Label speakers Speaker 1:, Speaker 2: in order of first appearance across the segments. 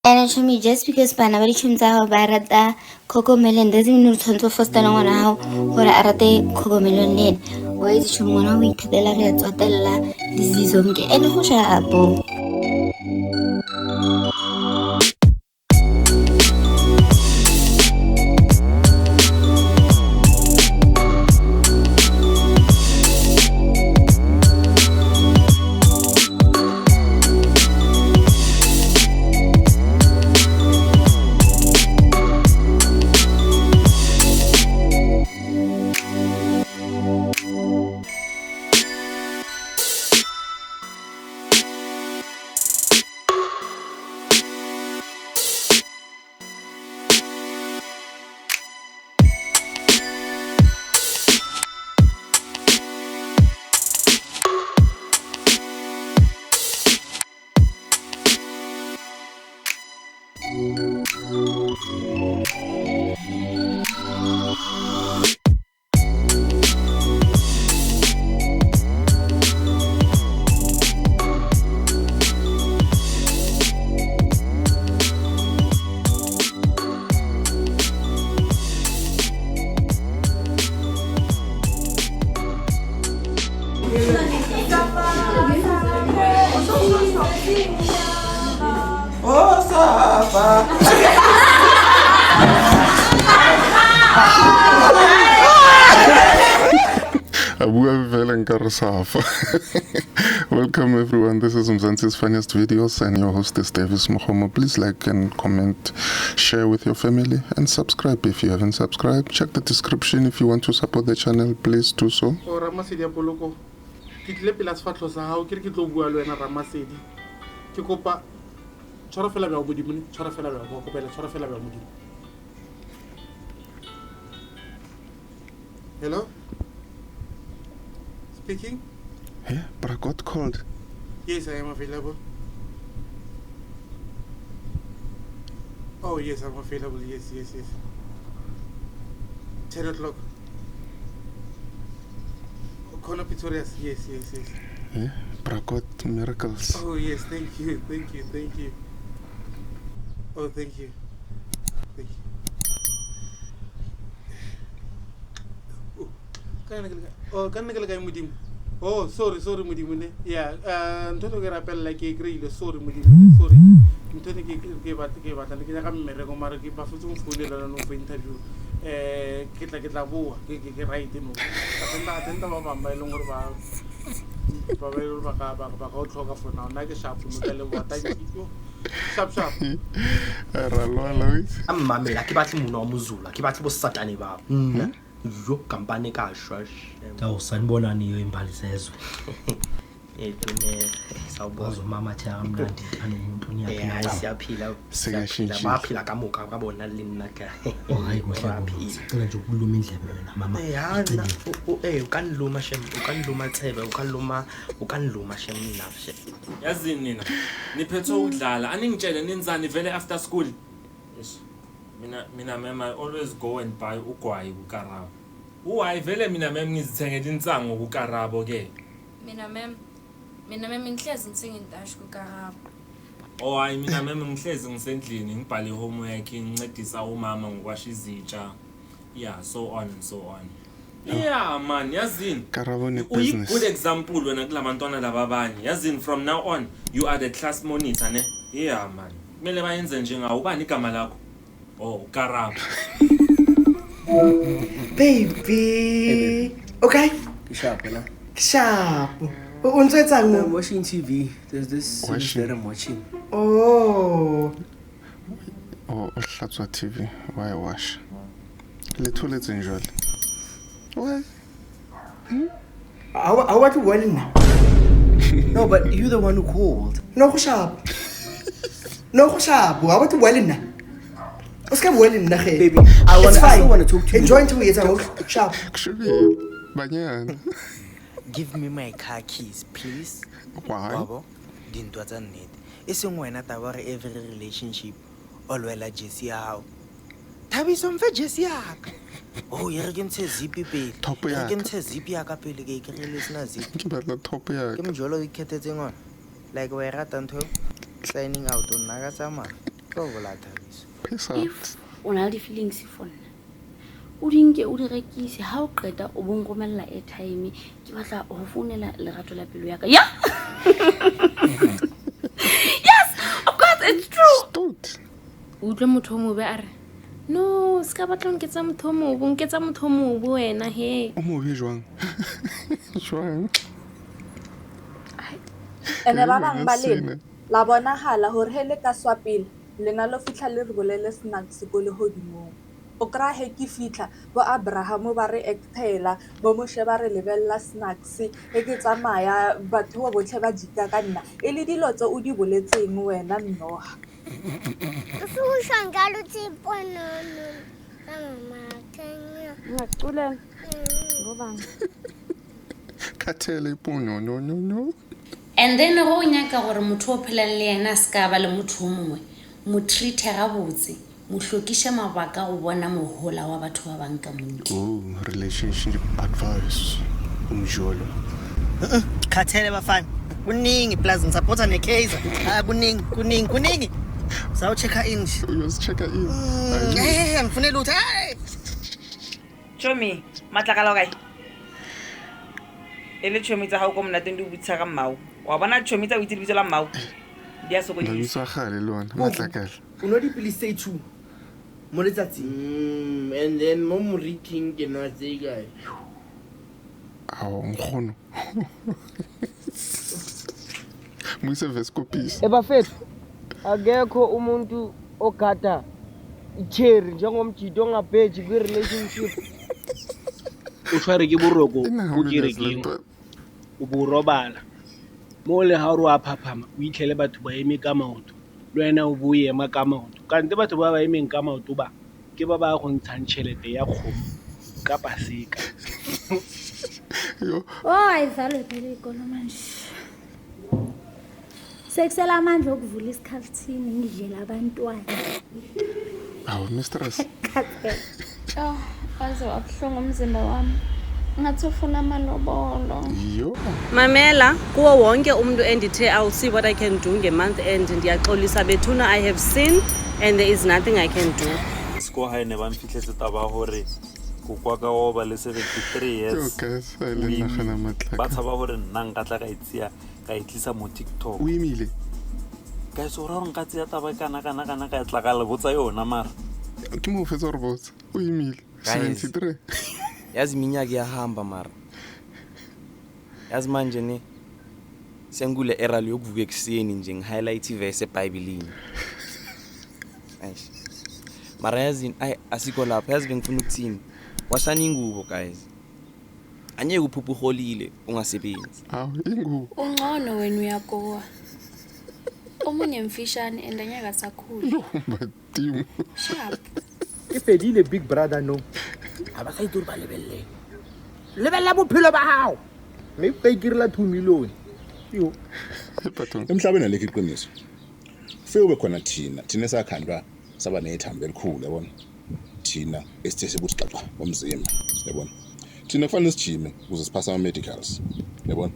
Speaker 1: And show me just because Panabari Chumza Barata Coco Melon doesn't mean to first along on how or Arate Coco Melon Lane. Why is Chumona week the Laret or Della disease on the and Hosha Abo?
Speaker 2: Oh, Safa.
Speaker 3: Welcome everyone, this is Mzansi's Funniest Videos and your host is Davis Mohomo. Please like and comment, share with your family and subscribe if you haven't subscribed. Check the description if you want to support the channel, please do so.
Speaker 2: Ramasedi ya poloko. Ke tlile pela sefatlo sa hao ke re ke tlo bua le wena Ramasedi. Ke kopa tshwara fela ba modimo ne, tshwara fela ba go kopela, tshwara fela ba modimo. Hello? Speaking?
Speaker 3: Yeah, but I got called.
Speaker 2: Yes, I am available. Oh, yes, I'm available. Yes. 10 o'clock. Corner Pitorias. Yes.
Speaker 3: Yeah, but I got miracles.
Speaker 2: Oh, yes, thank you. Oh, thank you. Oh, can I get Mudim? Oh, sorry, Mudim. Yeah, Toto get appel like a great, sorry, Mudim. Sorry. Mtoni gave at and get a miracle market, but for some food and no interview. Get la boa, get right in. I think about my longer bar. Probably back out for now, like a sharp to tell what I do. Sharp.
Speaker 4: Mamma la ke batle mona wa mozula ke batle bo satane ba yo kampane ka shwash
Speaker 5: Tawu sanibonani yo imbali sezwe.
Speaker 4: etune sawubozo
Speaker 5: Mama the amnandi anomuntu
Speaker 4: yeah
Speaker 5: niyaphila.
Speaker 4: siyaphila baphila kamuka kabona lina ka
Speaker 5: Hayi kuhle. Cela nje ukuluma indlebe wena mama.
Speaker 4: Ukaniluma shem ukaniluma tsebe ukaniluma shem nafshe
Speaker 6: Yazini nina niphethwe ukudlala aningitshele nenzani vele after school. Yes. Mina mama I always go and buy ugwayi kuKarabo. Why vele mina mem ngizithengela insango kuKarabo ke.
Speaker 7: Mina mem ngihlezi ngithenga indashi kuKarabo.
Speaker 6: Oh hayi mina mem ngihlezi ngisendlini ngibhale homework ngincedisa umama ngokwasha izitsha. Yeah, so on and so on. Yeah man, yazini.
Speaker 3: Karabo ne
Speaker 6: Uyi
Speaker 3: business.
Speaker 6: good example wena kulabantwana laba abanye. Yazini from now on you are the class monitor ne. Yeah man. Kumele bayenze nje ngawo ubani igama lakho? Oh, Karabo.
Speaker 8: Baby. Okay.
Speaker 9: Sharp, you know.
Speaker 8: Sharp. I'm
Speaker 9: watching TV. There's this series that I'm watching.
Speaker 8: Oh.
Speaker 3: Oh, Hlatswa TV. Why wash? Let's enjoy. Why?
Speaker 8: I want to well now.
Speaker 9: No, but you're the one who called.
Speaker 8: No sharp. I want to well now. What's going well in the head?
Speaker 9: Baby, I still want to talk to you.
Speaker 8: Enjoy to it. Sharp.
Speaker 3: Actually, Banyan.
Speaker 10: Give me my car keys, please.
Speaker 3: Why?
Speaker 10: Babo, dintwa tsa nnete. E seng wena taba re every relationship o lwela Jesse how. Thabiso mfe Jesse yaka. Oh, yere ke ntshe zipi pele.
Speaker 3: Top ya.
Speaker 10: Ke ntshe zipi yaka pele ke ikrile sena zipi.
Speaker 3: Ke batla top ya.
Speaker 10: Ke mjolo o ikethetseng ona. Like we rata ntho signing out o nna ka tsama. Tlobola Thabiso.
Speaker 3: Peace
Speaker 1: If o na le feelings for nna, o di nke o di rekise ha o qeta o bo nromella airtime ke batla ho founela lerato la pelo ya ka. Yeah. Yes, of course it's true. Utlwe motho mo be a re no, ska batla nketsa motho mo bo nketsa motho mo bo wena he.
Speaker 3: O mo be jwang? Jwang?
Speaker 11: Ene ba bang ba lena la bonahala hore hele ka swapile lena lo fitla le re bolele snacks ko le hodimo. O kra he ki fitla bo Abraham ba re ekthela bo Moshe ba re lebella snacks e ke tsamaya batho ba botlhe ba dika ka nna e le dilo tse o di boletseng wena Noha.
Speaker 12: Su shangalo tsipono mama kenya
Speaker 1: Ngaqula ngobang
Speaker 3: Kathele ipuno no.
Speaker 1: and then go nyaka gore motho o phelang le yena ska ba le motho mongwe mo treat ga botse mo hlokisha mabaka go bona mohola wa batho ba bang ka motho.
Speaker 3: Oh, relationship advice. Umjolo.
Speaker 8: Khathele bafana. Kuningi plus ngisupport ne Kaizer. Kuningi. Saw checker in.
Speaker 3: Uyos checker in.
Speaker 8: Ngifune lutho. Hey.
Speaker 13: Chomi, matlakala kae? Ele chomi tsa hao ko mna teng di butsa ka mmao. Wa bona chomi tsa witse bitso la mmao. Dia so go
Speaker 3: La bitsa gale le wona matlakala.
Speaker 9: Uno di pili say two. Mo letsatsi. And then mo moriking ke no tse guy.
Speaker 3: Awu ngikhono. Muyise vescopis.
Speaker 14: Ebafethu akekho umuntu ogada icherry njengomjito ongabheji kwi relationship.
Speaker 5: Utshware ke boroko o kerekeng o borobala mo le ha o a phaphama o itlhele batho ba eme ka maoto le wena o bo ema ka maoto kante batho ba ba emeng ka maoto ba ke ba ba go ntshang tšhelete ya kgomo ka paseka.
Speaker 15: Ayivale phela ikolo manje. Sekusela amandla okuvula isikhathini ngidlela abantwana.
Speaker 3: Awu mistress.
Speaker 7: Oh, aze wabuhlungu umzimba wami. Ngathi ufuna amalobolo.
Speaker 3: Yo.
Speaker 16: Mamela, kuwo wonke umuntu endithe I'll see what I can do ngemonth end ndiyaxolisa bethuna I have seen and there is nothing I can do.
Speaker 17: Sko ha ne ba mfitlhetse taba hore go kwa ka o ba le 73 years.
Speaker 3: Okay, le nagana matlaka.
Speaker 17: Ba tshaba hore nna nka tla ka itsia ka itlisa mo TikTok.
Speaker 3: O imile.
Speaker 17: Ka so ra nka tsia taba kana ka tla ka le botsa yona mara.
Speaker 3: Ke mo fetsa re botsa. O imile. 73.
Speaker 10: Yazi minyaka iyahamba mara. Yazi manje ne sengule era lokuvuka ekseni nje ngihighlight verse eBhayibhelini. Eish. Mara yazi asiko lapha yazi bengifuna ukuthini. Washana ingubo guys. Anyeke uphupha uholile ungasebenzi.
Speaker 3: Awu ingubo.
Speaker 7: Ungcono wena uyagowa. Omunye mfishane endanyaka sakhulu.
Speaker 3: Matimo.
Speaker 7: Sharp.
Speaker 5: Ifedile big brother no. Abakayituri ba lebelle. Lebella bophelo ba hao. Me ka ikirela 2 million. Yo.
Speaker 18: Emhlabeni alekho iqiniso. Fe ube khona thina esakhandwa saba nethambo elikhulu yabona. Thina esithe ukuthi xaxa omzimba yabona. Thina kufanele sijime ukuze siphasa ama medicals yabona.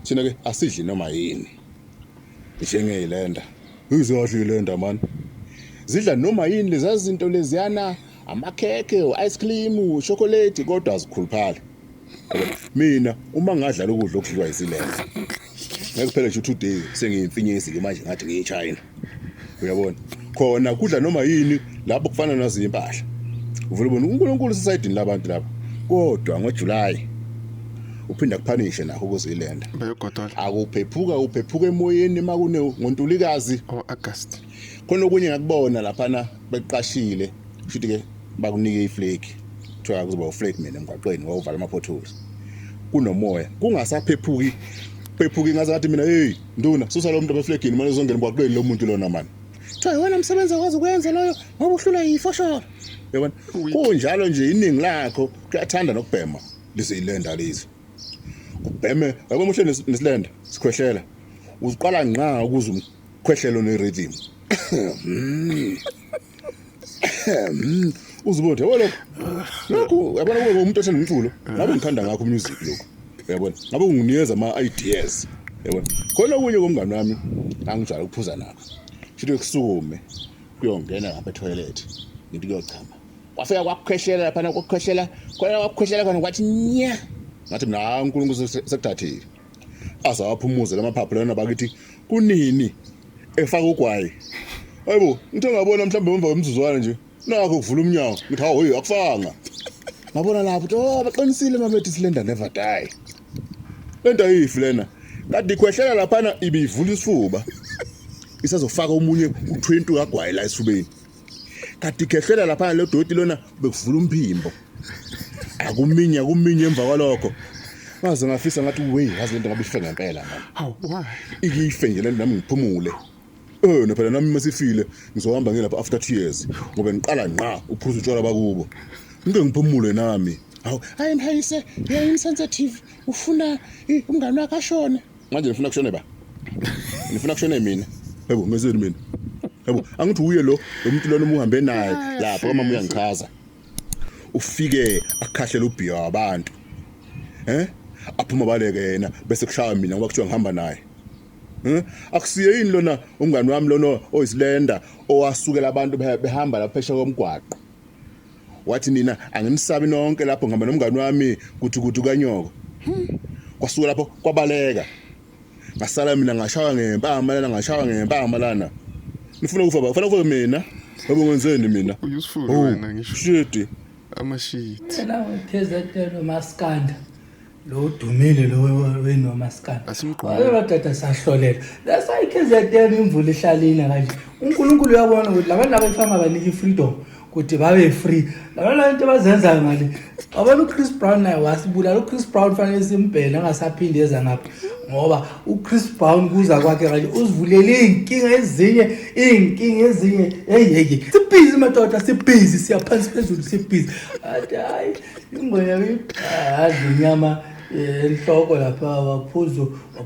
Speaker 18: Thina ke asidli noma yini. Njengeyilenda. Uzawadla ilenda man. Zidla noma yini lezi zinto leziyana amakheke, ice cream, chocolate kodwa azikhuluphali. Mina uma ngadla ukudla okudliwa isilenda. Ngeke phela nje 2 days sengiyimfinyisi ke manje ngathi ngiyiChina. Uyabona? Khona kudla noma yini lapho kufana nazo impahla. Uvule bona uNkulunkulu society labantu lapha. Kodwa ngoJuly uphinda kuphanishe nakho ukuzilenda.
Speaker 3: Bayogodola.
Speaker 18: Uphephuka emoyeni makune ngoNtulikazi
Speaker 3: August.
Speaker 18: Khona okunye ngakubona laphana beqashile futhi ke bakunike iflake. Kuthiwa kuzoba uflake mina emgwaqweni wavala ama potholes. Kunomoya kungasaphephuki ngazathi mina hey nduna susa lo muntu abeflagini manje uzongena emgwaqweni lo muntu lona manje. Kuthiwa wena umsebenzi akwazi ukwenza loyo ngoba uhlula yifosholo. Yabona kunjalo nje iningi lakho kuyathanda nokubhema lizilenda lezi. Ubheme yabo muhle nesilenda sikhwehlela uziqala nqa ukuze umkhwehlelo nerhythm. Uzibothe yabo lokho yabona kube umuntu othanda umculo ngabe ngithanda ngakho music lokho yabona ngabe unginikeza ama ideas yabona khona okunye komngane wami angijala ukuphuza nakho futhi kusukume kuyongena ngapha etoilet ngithi kuyochama wafika kwakukhwehlela laphana kwakukhwehlela khona kwathi nya ngathi mina uNkulunkulu sekuthathile azawaphumuze lamaphaphu lana bakithi kunini efaka ugwayi hayibo ngithe ngabona mhlawumbe emva kwemizuzwana nje nakho kuvula umnyango ngithi hawo akufanga ngabona lapho baqinisile mabethi silenda never die lento ayifi lena kade ikhwehlela laphana ibivula isifuba isazofaka umunye u20 kagwayi la esifubeni kade ikhehlela laphana le doti lona bekuvula umphimbo akuminya emva kwalokho maze ngafisa ngathi yazi lento ngabe ife ngempela manje
Speaker 3: how why
Speaker 18: ikife nje lento nami ngiphumule phela nami masifile ngizohamba ngelapha after 2 years ngoba ngiqala ngqa uphuza utshwala bakubo ngike ngiphumule nami hawu hayi mhayise insensitive ufuna umngane wakhe ashone manje ngifuna kushone ba ngifuna kushone mina yebo ngezweni mina yebo angithi uye lo muntu lona uhambe naye lapho kamama uyangichaza ufike akakhahlela ubhiya wabantu aphuma baleke yena bese kushaya mina ngoba kuthiwa ngihamba naye akusiye yini lona umngane wami lona oyisilenda owasukela abantu behamba lapha phesha komgwaqo wathi nina anginisabi nonke lapho ngihamba nomngane wami kuthi kanyoko kwasuka lapho kwabaleka ngasala mina ngashaya ngempama lana nifuna kufa mina yabo ngenzeni mina
Speaker 3: useful wena ngisho
Speaker 18: shit
Speaker 3: amashit
Speaker 19: la uThezetelo Maskanda lo dumile lo wena Maskanda ayiba tata sahlolela la sayiKZN imvula ihlalina kanje uNkulunkulu uyabona ukuthi labantu abayifanga abaniki freedom ukuthi babe free labantu into bazenza ngale abona uChris Brown naye wasibulala uChris Brown fanele simbhele angasaphindi eza ngapha ngoba uChris Brown kuza kwakhe kanje uzivulele inkinga ezinye hey sibhizi madoda sibhizi siyaphansi phezulu sibhizi hayi ingoya inyama enhloko lapha waphuza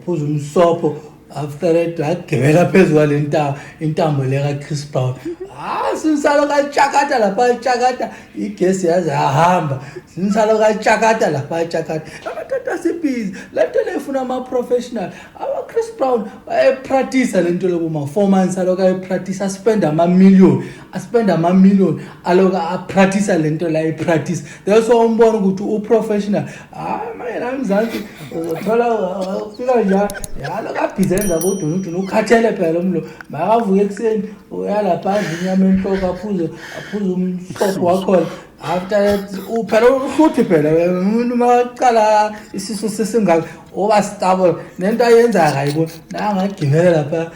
Speaker 19: umsopho after that agibela phezulu kwalenta intambo leka Chris Brown sinsalo kachakata lapha chakata igesi yaze ahamba sinsalo kachakata lapha chakata abatata sibhizi lento lefuna ama professional aba Chris Brown bayepractice lento lobo ma 4 months aloka epractice spend ama million aloka apractice lento la epractice that's why umbona ukuthi uprofessional manje namzansi uzothola ufika nje yaloka bhizenza kodwa umuntu ukhathele phela umlo makavuke ekseni uyalapha inyama enhloko aphuze umsopho wakho after uphela ufuthi phela umuntu maqala isiso sesingaka oba stable nento ayenza kayibo nangagibela lapha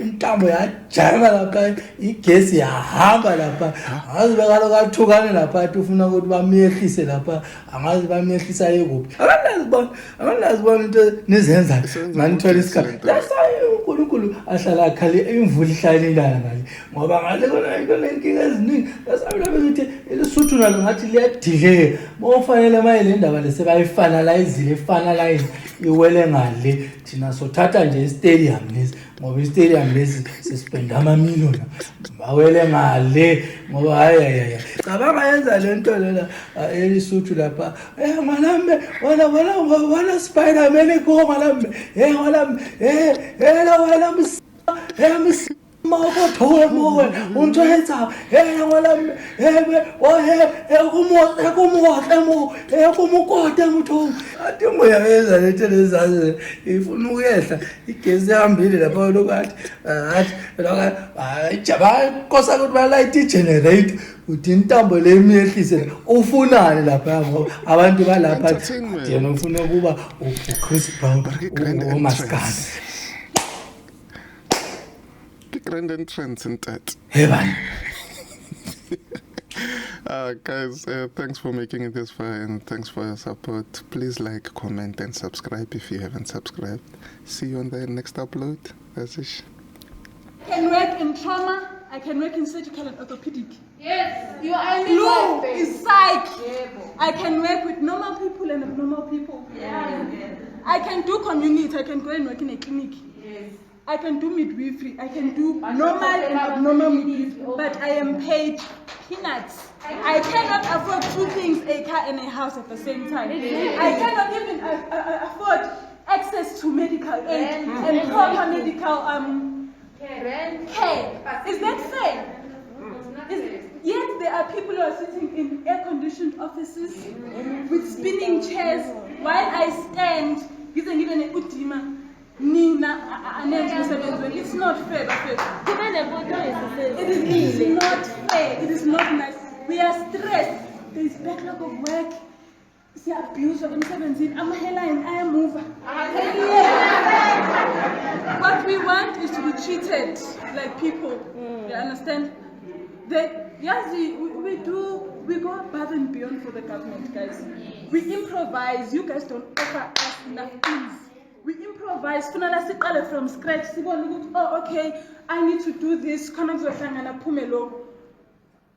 Speaker 19: intambo yajama lapha igesi yahamba lapha angazi bekalo kathukane lapha ufuna ukuthi bamehlise lapha angazi bamehlisa yekuphi akanazi bona into nizenza nganithola isikhathi uNkulunkulu ahlala khali imvula ihlalelana ngale ngoba ngale kona into lenkinga eziningi lasabela bethi elisuthu nalo ngathi liyadile mofanele mayile ndaba lesebayifanalizile iwele ngale thina sothatha nje istadium lesi ngoba istadium lesi sispenda amamiliyoni bawele ngale ngoba hayi cabanga yenza lento lela elisuthu lapha malambe wala Spider-Man ko malambe wala Mawathowe mowe unthetha malambe kumukote mutho ati moya yenza lento lezazi ifuna ukuyehla igesi ihambile lapha lokathi jaba kosa ukuthi balight generate uthi intambo leyehlise ufunani lapha ngoba abantu balapha yena ufuna ukuba uChris Brown uMaskanda
Speaker 3: grand entrance in that.
Speaker 19: Hey man.
Speaker 3: Guys, thanks for making it this far and thanks for your support. Please like, comment and subscribe if you haven't subscribed. See you on the next upload. That's it.
Speaker 20: I can work in trauma, I can work in surgical and orthopedic.
Speaker 11: Yes, you are
Speaker 20: Blue is psych. I can work with normal people and abnormal people.
Speaker 11: Yeah.
Speaker 20: I can do community, I can go and work in a clinic.
Speaker 11: Yes.
Speaker 20: I can do midwifery, I can do normal and abnormal midwifery, but I am paid peanuts. I cannot afford 2 things, a car and a house at the same time. I cannot even afford access to medical aid and proper medical Care. Is that fair? Yet there are people who are sitting in air-conditioned offices with spinning chairs while I stand. It's not fair. It is not fair. It is not nice. We are stressed. There is backlog of work. See abuse of M17. I'm a headline. I am mover. What we want is to be treated like people. You understand? We go above and beyond for the government, guys. We improvise. You guys don't offer us enough things. We improvise. From scratch. Oh, okay, I need to do this.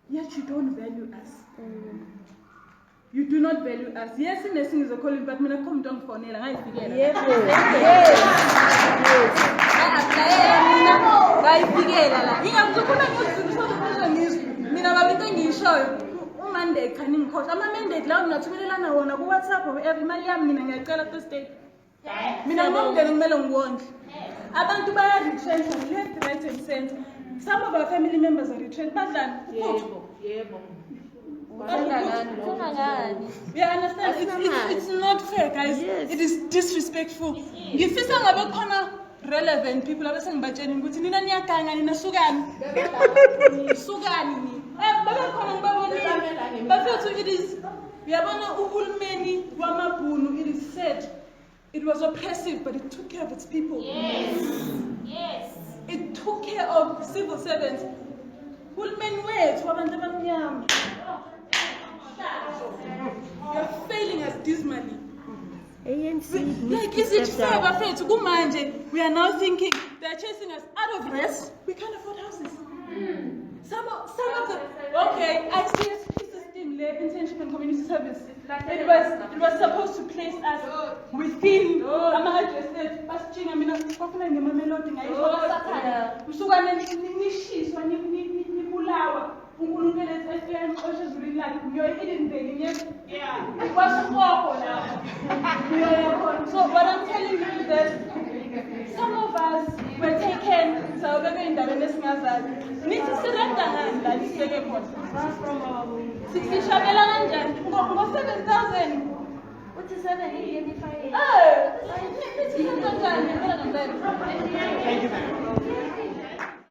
Speaker 20: Yet you don't value us. You do not value us. Yes, nursing is a calling, but I come down for Nela. I forget. Yes. Monday canning coach. I'm a mandate now not to be on a WhatsApp or every Maliam in a character state. Minamum getting melon won't. About to buy a retrench left, right, and center. Some of our family members are retrenched, but then. Yeah, understand. It's not fair, guys. Yes. It is disrespectful. If you say about relevant people are saying, but in Gutinina Kanga in a Sugan. Sugani. But it is. We are one of many Wamapunu. It is said it was oppressive, but it took care of its people. Yes. Yes. It took care of civil servants. Women wait. You're failing us dismally. Like, is it fair to go manje? We are now thinking they're chasing us out of rest. We can't afford houses. Some of the okay, I see a system led internship and community service. It was supposed to place us within it was awful. So what I'm telling you is that some of us were taken so we're going to need to surrender and that is like a point. 60 7,000. What is that? Thank you.